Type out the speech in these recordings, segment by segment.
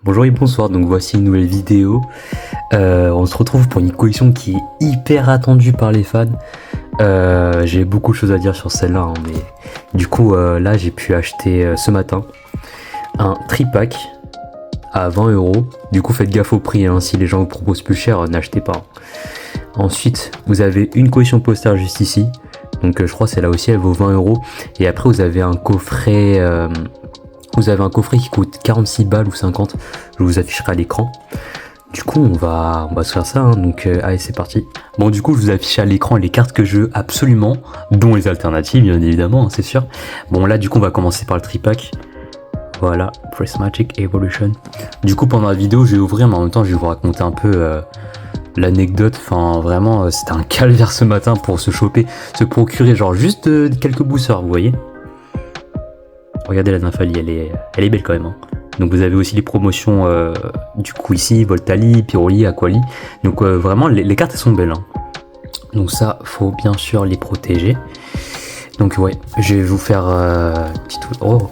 Bonjour et bonsoir, donc voici une nouvelle vidéo. On se retrouve pour une collection qui est hyper attendue par les fans. J'ai beaucoup de choses à dire sur celle-là, hein, mais du coup là j'ai pu acheter ce matin un tripack à 20€. Du coup faites gaffe au prix, hein, si les gens vous proposent plus cher, n'achetez pas. Ensuite vous avez une collection poster juste ici, donc je crois que celle-là aussi elle vaut 20€. Et après vous avez un coffret. Vous avez un coffret qui coûte 46 balles ou 50, je vous afficherai à l'écran. Du coup on va se faire ça, hein. Donc allez c'est parti. Bon du coup je vous affiche à l'écran les cartes que je veux absolument, dont les alternatives bien évidemment, hein, c'est sûr. Bon là du coup on va commencer par le tripack. Voilà, Prismatic Evolution. Du coup pendant la vidéo je vais ouvrir, mais en même temps je vais vous raconter un peu l'anecdote. Enfin vraiment c'était un calvaire ce matin pour se choper, se procurer genre juste quelques boosters, vous voyez. Regardez la Nymphalie, elle est belle quand même, hein. Donc vous avez aussi les promotions du coup ici, Voltali, Pyroli, Aquali. Donc vraiment les cartes elles sont belles, hein. Donc ça faut bien sûr les protéger. Donc ouais, je vais vous faire petit tout. Oh,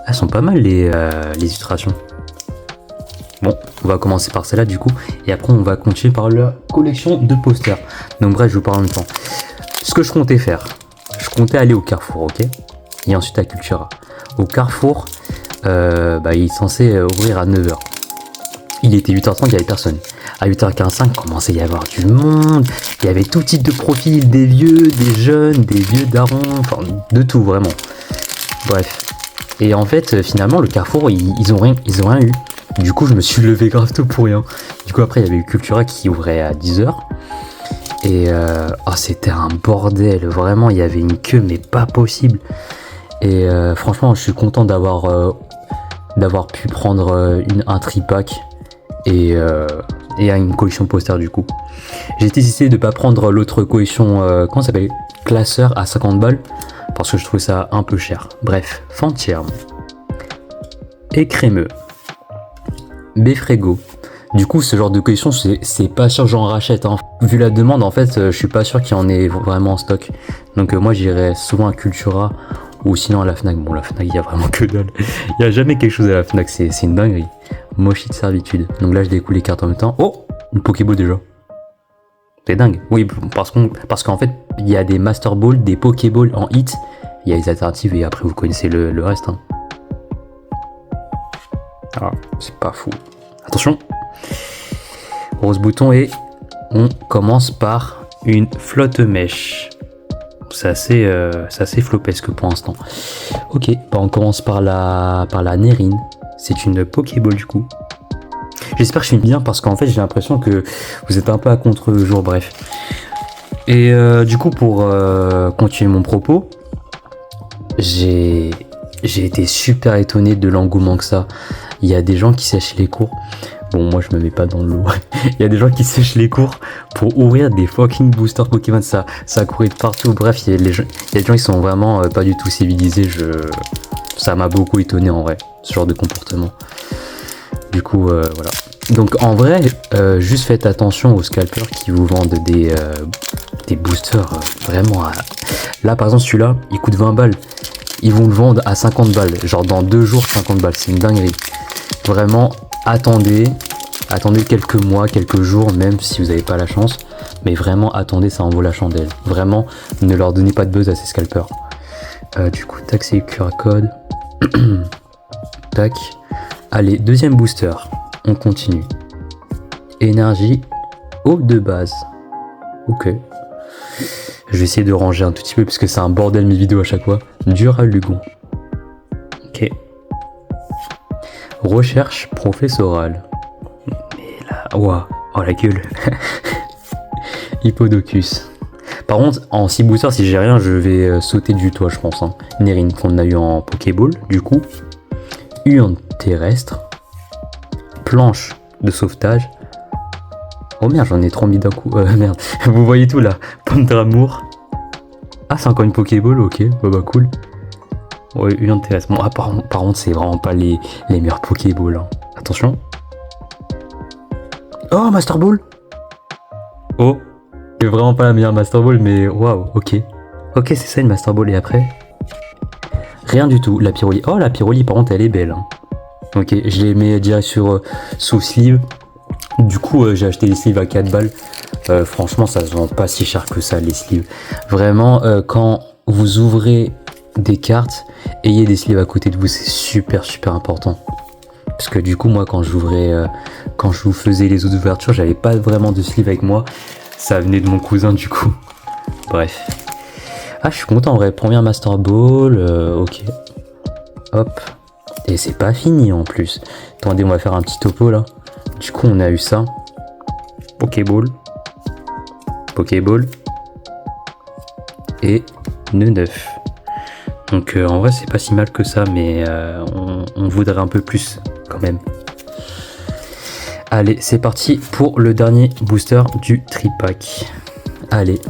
elles sont pas mal les illustrations. Bon, on va commencer par celle-là du coup, et après on va continuer par la collection de posters. Donc bref, je vous parle en même temps. Ce que je comptais faire, je comptais aller au Carrefour, ok, et ensuite à Cultura. Au Carrefour, il est censé ouvrir à 9h. Il était 8h30, il n'y avait personne. À 8h45, il commençait à y avoir du monde. Il y avait tout type de profils, des vieux, des jeunes, des vieux darons, enfin de tout vraiment. Bref. Et en fait, finalement, le Carrefour, ils ont rien eu. Du coup, je me suis levé grave tôt pour rien. Du coup, après, il y avait eu Cultura qui ouvrait à 10h. Et c'était un bordel. Vraiment, il y avait une queue, mais pas possible. Et franchement, je suis content d'avoir pu prendre un tripack et une collection poster du coup. J'ai décidé de ne pas prendre l'autre collection, comment ça s'appelle, classeur à 50 balles, parce que je trouvais ça un peu cher. Bref, Fantierme, Écrémeux, Béfrégo. Du coup, ce genre de collection, c'est pas sûr que j'en rachète, hein. Vu la demande, en fait, je suis pas sûr qu'il y en ait vraiment en stock. Donc moi, j'irai souvent à Cultura ou sinon à la Fnac. Bon, la Fnac, il y a vraiment que dalle. Il y a jamais quelque chose à la Fnac, c'est une dinguerie. Mochi de servitude. Donc là, je découle les cartes en même temps. Oh, une Pokéball déjà. C'est dingue. Oui, parce qu'en fait, il y a des Master Ball, des Pokéball en hit. Il y a les alternatives et après, vous connaissez le reste, hein. Ah, c'est pas fou. Attention. Rose bouton et on commence par une flotte mèche. C'est assez flopesque pour l'instant. Ok, on commence par la Nérine. C'est une Pokéball du coup. J'espère que je suis bien parce qu'en fait j'ai l'impression que vous êtes un peu à contre-jour, bref. Et du coup pour continuer mon propos, j'ai été super étonné de l'engouement que ça. Il y a des gens qui sèchent les cours. Bon, moi je me mets pas dans l'eau. Il y a des gens qui sèchent les cours pour ouvrir des fucking boosters Pokémon. Ça a couru de partout. Bref, il y a des gens qui sont vraiment pas du tout civilisés. Ça m'a beaucoup étonné en vrai, ce genre de comportement. Du coup, voilà. Donc en vrai, juste faites attention aux scalpers qui vous vendent des boosters vraiment à... Là par exemple, celui-là, il coûte 20 balles. Ils vont le vendre à 50 balles. Genre dans 2 jours, 50 balles. C'est une dinguerie. Vraiment, attendez quelques mois, quelques jours, même si vous n'avez pas la chance. Mais vraiment, attendez, ça en vaut la chandelle. Vraiment, ne leur donnez pas de buzz à ces scalpers. Du coup, tac, c'est QR code. Tac. Allez, deuxième booster. On continue. Énergie eau de base. Ok. Je vais essayer de ranger un tout petit peu parce que c'est un bordel mes vidéos à chaque fois. Duralugon. Ok. Recherche professorale. Mais là, ouah, oh la gueule. Hippodocus. Par contre, en 6 boosters, si j'ai rien, je vais sauter du toit, je pense, hein. Nérine qu'on a eu en Pokéball, du coup. Urne terrestre. Planche de sauvetage. Oh merde, j'en ai trop mis d'un coup. Merde, vous voyez tout là. Pomme d'amour. Ah, c'est encore une Pokéball, ok. Bah cool. Ouais, une intéresse. Bon, par contre, c'est vraiment pas les meilleurs Pokéballs, hein. Attention. Oh, Master Ball. Oh, c'est vraiment pas la meilleure Master Ball, mais waouh, ok. Ok, c'est ça une Master Ball, et après rien du tout. La Pyroli. Oh, la Pyroli, par contre, elle est belle, hein. Ok, je les mets direct sur sous sleeve. Du coup, j'ai acheté les sleeves à 4 balles. Franchement, ça se vend pas si cher que ça, les sleeves. Vraiment, quand vous ouvrez des cartes, ayez des sleeves à côté de vous, c'est super important. Parce que du coup, moi, quand quand je vous faisais les autres ouvertures, j'avais pas vraiment de sleeve avec moi. Ça venait de mon cousin, du coup. Bref. Ah, je suis content en vrai. Première Master Ball, ok. Hop. Et c'est pas fini en plus. Attendez, on va faire un petit topo là. Du coup, on a eu ça. Pokéball. Pokéball. Et nœud 9. Donc en vrai, c'est pas si mal que ça, mais on voudrait un peu plus quand même. Allez, c'est parti pour le dernier booster du tripack. Allez.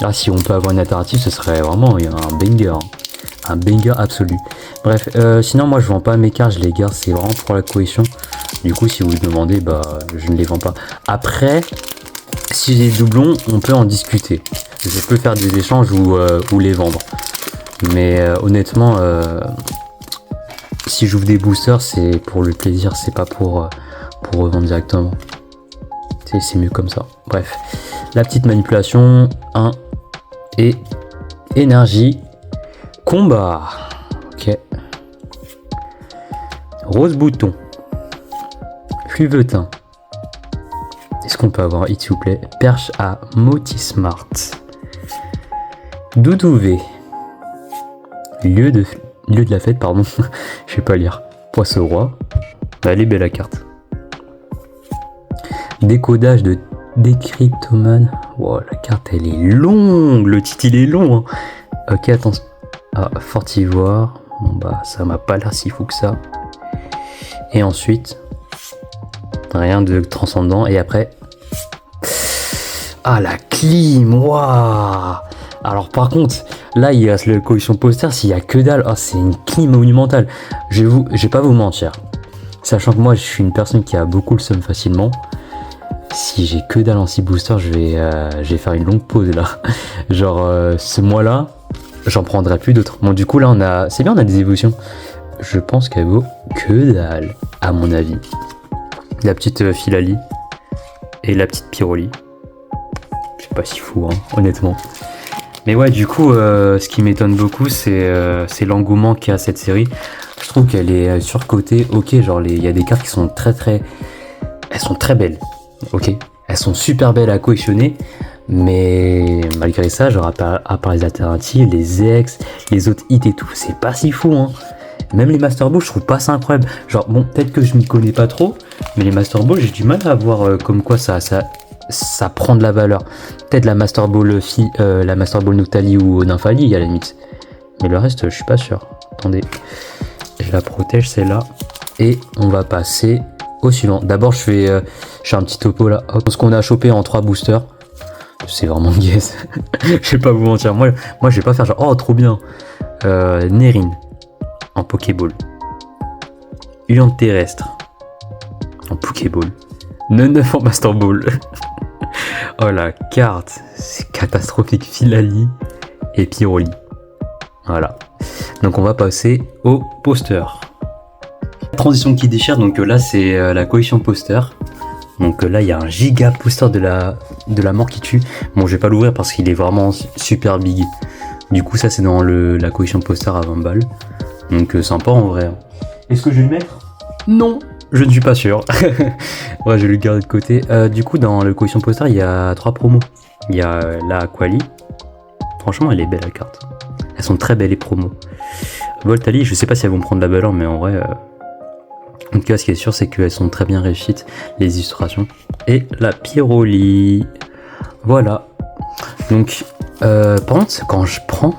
Ah, si on peut avoir une alternative, ce serait vraiment un banger. Un banger absolu. Bref, sinon moi je vends pas mes cartes, je les garde, c'est vraiment pour la cohésion. Du coup, si vous le demandez, bah je ne les vends pas. Après, si j'ai des doublons, on peut en discuter. Je peux faire des échanges ou les vendre. Mais honnêtement, si j'ouvre des boosters, c'est pour le plaisir, c'est pas pour revendre directement. C'est mieux comme ça. Bref, la petite manipulation 1 et énergie combat. Ok. Rose bouton. Fluvetin. Est-ce qu'on peut avoir, s'il vous plaît, perche à Motismart. Doudou V. Lieu de la fête, pardon. Je vais pas lire. Poisson roi. Elle est belle la carte. Décodage de décryptomane. Wow, la carte elle est longue. Le titre il est long. Hein. Ok, attention. Ah, Fortivoire. Bon bah ça m'a pas l'air si fou que ça. Et ensuite, rien de transcendant. Et après, ah la clim. Waouh. Alors par contre, là il reste le coalition poster, s'il y a que dalle, c'est une clim monumentale. Je vais pas vous mentir. Sachant que moi je suis une personne qui a beaucoup le seum facilement. Si j'ai que dalle en 6 boosters, je vais faire une longue pause là. Genre ce mois-là, j'en prendrai plus d'autres. Bon du coup là c'est bien, on a des évolutions. Je pense qu'elle vaut que dalle, à mon avis. La petite Filali et la petite Pyroli. C'est pas si fou, hein, honnêtement. Mais ouais, du coup, ce qui m'étonne beaucoup, c'est l'engouement qu'il y a à cette série. Je trouve qu'elle est surcotée. Ok, genre il y a des cartes qui sont elles sont très belles. Ok, elles sont super belles à collectionner. Mais malgré ça, genre à part les alternatives, les ex, les autres hits et tout, c'est pas si fou, hein. Même les Master Ball, je trouve pas ça incroyable. Genre bon, peut-être que je m'y connais pas trop, mais les Master Ball, j'ai du mal à voir comme quoi ça prend de la valeur. Peut-être la Master Ball la Master Ball Noctali ou Nymphali à la limite. Mais le reste, je suis pas sûr. Attendez, je la protège celle-là. Et on va passer au suivant. D'abord, je fais un petit topo là. Hop. Ce qu'on a chopé en 3 boosters. C'est vraiment guess. Je vais pas vous mentir. Moi, je vais pas faire genre, oh, trop bien. Nerine en Pokéball. Ulant terrestre en Pokéball. 9 en Master Ball. Oh la carte, c'est catastrophique. Filali et Pyroli. Voilà. Donc on va passer au poster. Transition qui déchire, donc là c'est la collection poster. Donc là il y a un giga poster de la mort qui tue. Bon, je vais pas l'ouvrir parce qu'il est vraiment super big. Du coup ça c'est dans la collection poster à 20 balles. Donc sympa en vrai. Est-ce que je vais le mettre? Non, je ne suis pas sûr. Ouais, je vais le garder de côté. Du coup dans le collection poster il y a 3 promos. Il y a la Aquali. Franchement elle est belle la carte. Elles sont très belles les promos. Voltali, je sais pas si elles vont prendre la valeur, mais en vrai... En tout cas, ce qui est sûr, c'est qu'elles sont très bien réussites, les illustrations. Et la Pyroli. Voilà. Donc, par contre, quand je prends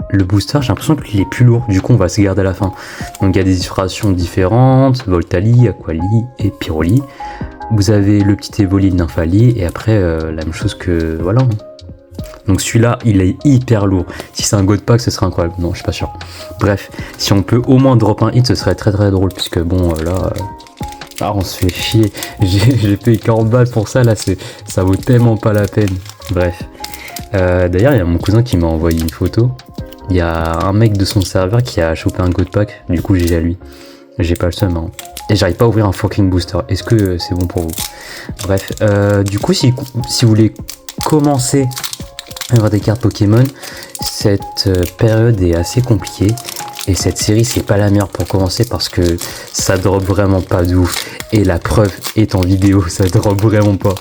le booster, j'ai l'impression qu'il est plus lourd. Du coup, on va se garder à la fin. Donc, il y a des illustrations différentes. Voltali, Aquali et Pyroli. Vous avez le petit Evoli de Nymphali. Et après, la même chose que... Voilà. Donc celui-là, il est hyper lourd. Si c'est un God Pack, ce serait incroyable. Non, je suis pas sûr. Bref, si on peut au moins drop un hit, ce serait très très drôle. Puisque bon, là, on se fait chier. J'ai payé 40 balles pour ça. Là, ça vaut tellement pas la peine. Bref. D'ailleurs, il y a mon cousin qui m'a envoyé une photo. Il y a un mec de son serveur qui a chopé un God Pack. Du coup, j'ai à lui. J'ai pas le seum. Hein. Et j'arrive pas à ouvrir un fucking booster. Est-ce que c'est bon pour vous? Bref, du coup, si vous voulez commencer à avoir des cartes Pokémon, cette période est assez compliquée. Et cette série, c'est pas la meilleure pour commencer parce que ça drop vraiment pas de ouf. Et la preuve est en vidéo, ça drop vraiment pas.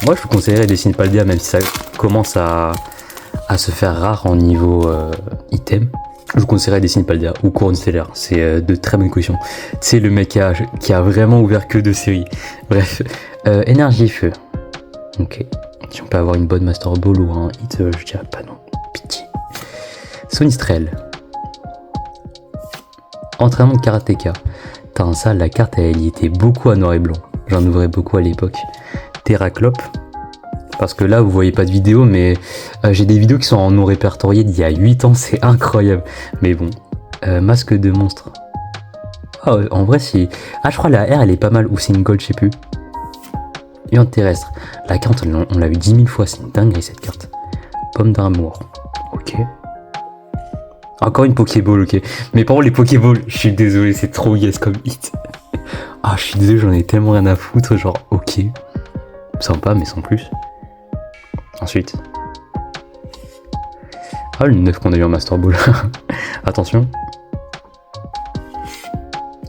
Moi, je vous conseillerais Destiny Paldea, même si ça commence à se faire rare en niveau item. Je vous conseillerais Destiny Paldea ou Couronne Stellaire. C'est de très bonnes questions. C'est le mec qui a vraiment ouvert que 2 séries. Bref, énergie feu. Ok. Si on peut avoir une bonne Master Ball ou un hit, je dirais pas non. Pitié. Sonistrel. Entraînement de karatéka. Putain, ça, la carte, elle y était beaucoup à noir et blanc. J'en ouvrais beaucoup à l'époque. Terraclope. Parce que là, vous voyez pas de vidéo, mais j'ai des vidéos qui sont en non répertoriées d'il y a 8 ans, c'est incroyable. Mais bon. Masque de monstre. Ah, en vrai, si. Ah, je crois la R, elle est pas mal. Ou c'est une gold, je sais plus. Et en terrestre. La carte, on l'a vu 10 000 fois. C'est une dinguerie, cette carte. Pomme d'amour. Ok. Encore une Pokéball, ok. Mais par contre, les Pokéballs, je suis désolé, c'est trop yes comme hit. Ah, je suis désolé, j'en ai tellement rien à foutre. Genre, ok. Sympa, mais sans plus. Ensuite. Ah, le 9 qu'on a eu en Master Ball. Attention.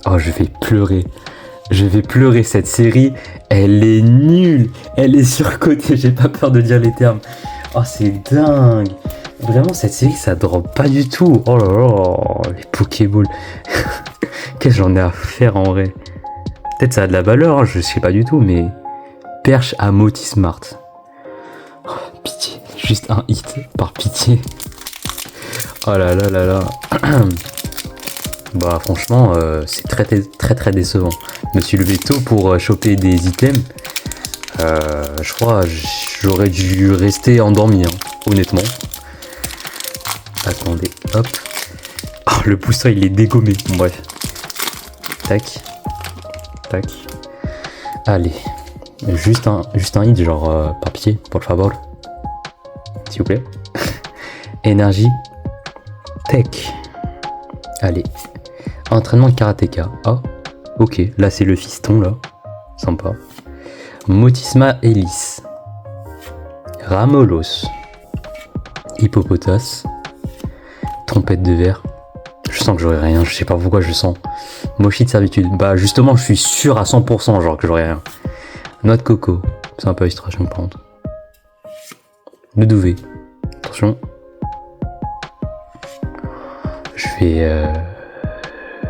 Oh, je vais pleurer. Je vais pleurer, cette série. Elle est nulle. Elle est surcotée. J'ai pas peur de dire les termes. Oh, c'est dingue. Vraiment, cette série, ça drop pas du tout. Oh là là, les Pokéballs. Qu'est-ce que j'en ai à faire en vrai? Peut-être ça a de la valeur, hein, je sais pas du tout, mais... Perche à Motismart. Oh, pitié, juste un hit, par pitié. Oh là là là là. Bah franchement, c'est très décevant. Je me suis levé tôt pour choper des items. Je crois j'aurais dû rester endormi, hein, honnêtement. Attendez, hop. Oh, le booster il est dégommé. Bon, bref. Tac. Tac. Allez. Juste un hit, genre papier, pour le favor. S'il vous plaît. Énergie. Tech. Allez. Entraînement de karatéka. Ah. Ok. Là c'est le fiston là. Sympa. Motisma Hélice. Ramolos. Hippopotas. Trompette de verre. Je sens que j'aurai rien, je sais pas pourquoi je sens. Mochi de servitude. Bah justement je suis sûr à 100% genre que j'aurai rien. Noix de coco. C'est un peu illustration par contre. Le douvet. Attention. Je vais...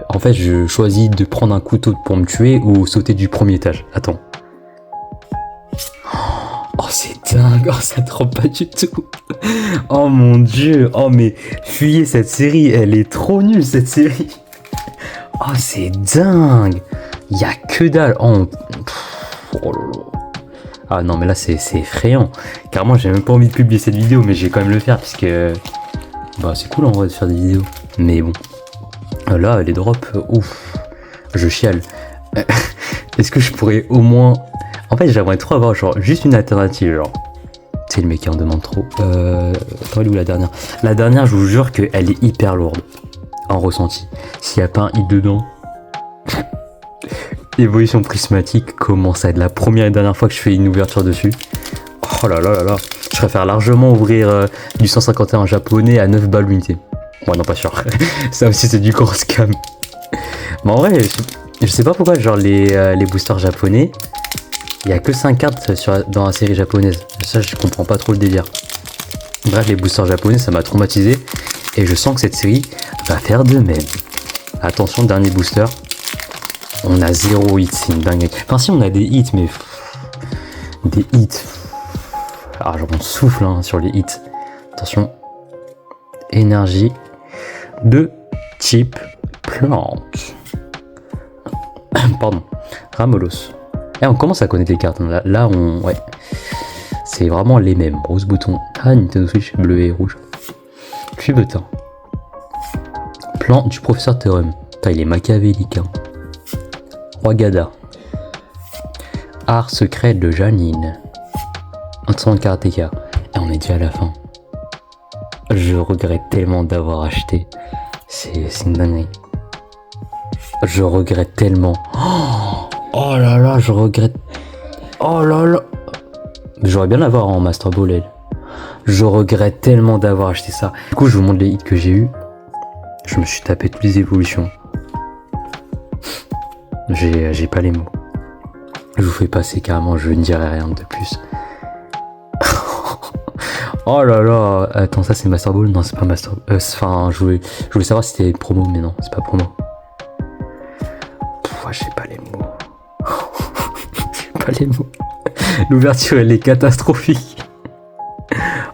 En fait je choisis de prendre un couteau pour me tuer ou sauter du premier étage. Attends. Oh c'est dingue, oh ça drop pas du tout. Oh mon dieu, oh mais fuyez cette série, elle est trop nulle cette série. Oh c'est dingue. Y a que dalle. Oh, oh là là. Ah non mais là c'est effrayant. Car moi j'ai même pas envie de publier cette vidéo mais je vais quand même le faire puisque... Bah c'est cool en vrai de faire des vidéos. Mais bon. Là les drops, ouf. Je chiale. Est-ce que je pourrais au moins... En fait, j'aimerais trop avoir genre juste une alternative, genre. C'est le mec qui en demande trop. Attends, elle est où la dernière? La dernière, je vous jure qu'elle est hyper lourde. En ressenti. S'il n'y a pas un hit dedans. Évolution prismatique commence à être la première et dernière fois que je fais une ouverture dessus. Oh là là là là. Je préfère largement ouvrir du 151 japonais à 9 balles l'unité. Ouais, non, pas sûr. Ça aussi, c'est du gros scam. Mais en vrai, je sais pas pourquoi, genre les boosters japonais. Il n'y a que 5 cartes dans la série japonaise. Ça, je comprends pas trop le délire. Bref, les boosters japonais, ça m'a traumatisé. Et je sens que cette série va faire de même. Attention, dernier booster. On a 0 hits, c'est une dinguerie. Enfin, si, on a des hits, mais... Des hits. Ah, genre, on souffle hein, sur les hits. Attention. Énergie de type plante. Pardon. Ramolos. Et on commence à connaître les cartes. Là on... Ouais. C'est vraiment les mêmes. Rose bouton. Ah, Nintendo Switch, bleu et rouge. Fubetin. Plan du professeur Theorem. Putain, il est machiavélique. Hein. Roi Gada. Art secret de Janine. Entraînement de karatéka. Et on est déjà à la fin. Je regrette tellement d'avoir acheté. C'est une dinguerie. Je regrette tellement. Oh là là, je regrette. Oh là là. J'aurais bien l'avoir en Master Ball, elle. Je regrette tellement d'avoir acheté ça. Du coup, je vous montre les hits que j'ai eu. Je me suis tapé toutes les évolutions. J'ai pas les mots. Je vous fais passer carrément, je ne dirai rien de plus. Oh là là. Attends, ça c'est Master Ball? Non, c'est pas Master Ball. Enfin, je voulais savoir si c'était promo, mais non, c'est pas promo. J'ai pas les mots. J'ai pas les mots. L'ouverture, elle est catastrophique.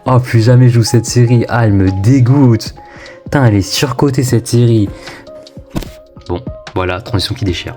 Oh, plus jamais je joue cette série. Ah, elle me dégoûte. Putain, elle est surcotée cette série. Bon, voilà, transition qui déchire.